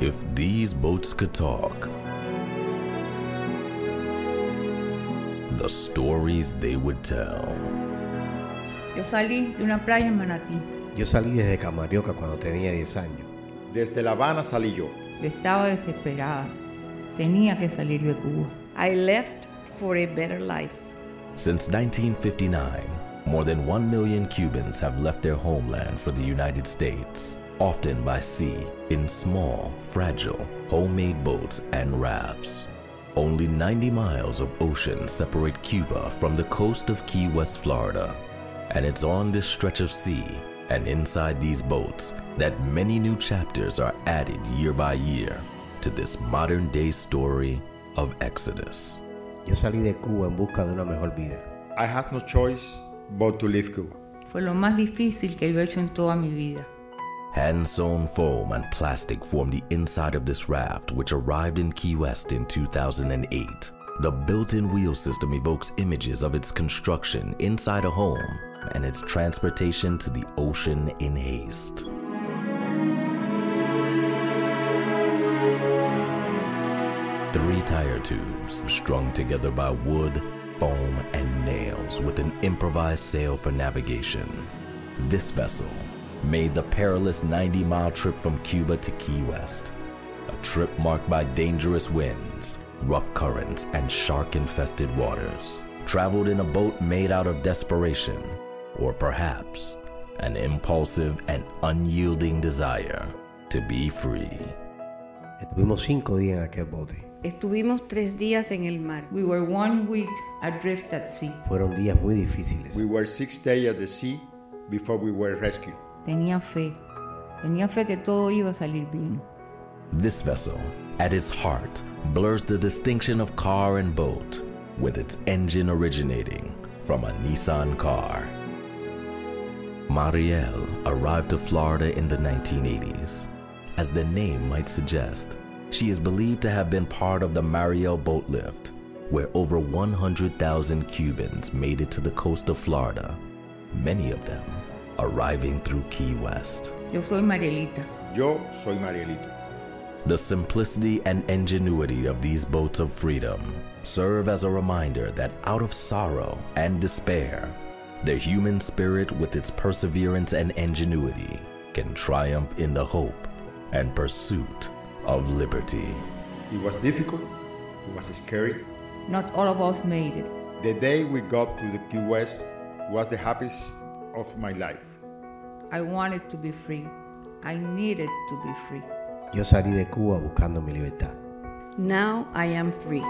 If these boats could talk, the stories they would tell. Yo salí de una playa en Manatí. Yo salí desde Camarioca cuando tenía 10 años. Desde La Habana salí yo. Yo estaba desesperada. Tenía que salir de Cuba. I left for a better life. Since 1959, more than 1 million Cubans have left their homeland for the United States, often by sea, in small, fragile, homemade boats and rafts. Only 90 miles of ocean separate Cuba from the coast of Key West, Florida. And it's on this stretch of sea and inside these boats that many new chapters are added year by year to this modern-day story of Exodus. Yo salí de Cuba en busca de una mejor vida. I had no choice but to leave Cuba. Fue lo más difícil que yo he hecho en toda mi vida. Hand-sewn foam and plastic form the inside of this raft, which arrived in Key West in 2008. The built-in wheel system evokes images of its construction inside a home and its transportation to the ocean in haste. Three tire tubes strung together by wood, foam, and nails with an improvised sail for navigation. This vessel made the perilous 90-mile trip from Cuba to Key West, a trip marked by dangerous winds, rough currents, and shark-infested waters. Traveled in a boat made out of desperation, or perhaps an impulsive and unyielding desire to be free. Estuvimos 5 días en aquel bote. Estuvimos 3 días en el mar. We were 1 week adrift at sea. Fueron días muy difíciles. We were 6 days at the sea before we were rescued. Tenía fe. Tenía fe que todo iba a salir bien. This vessel, at its heart, blurs the distinction of car and boat, with its engine originating from a Nissan car. Mariel arrived to Florida in the 1980s. As the name might suggest, she is believed to have been part of the Mariel boat lift, where over 100,000 Cubans made it to the coast of Florida, many of them arriving through Key West. Yo soy Marielita. Yo soy Marielito. The simplicity and ingenuity of these boats of freedom serve as a reminder that out of sorrow and despair, the human spirit with its perseverance and ingenuity can triumph in the hope and pursuit of liberty. It was difficult. It was scary. Not all of us made it. The day we got to the Key West was the happiest of my life. I wanted to be free. I needed to be free. Yo salí de Cuba buscando mi libertad. Now I am free.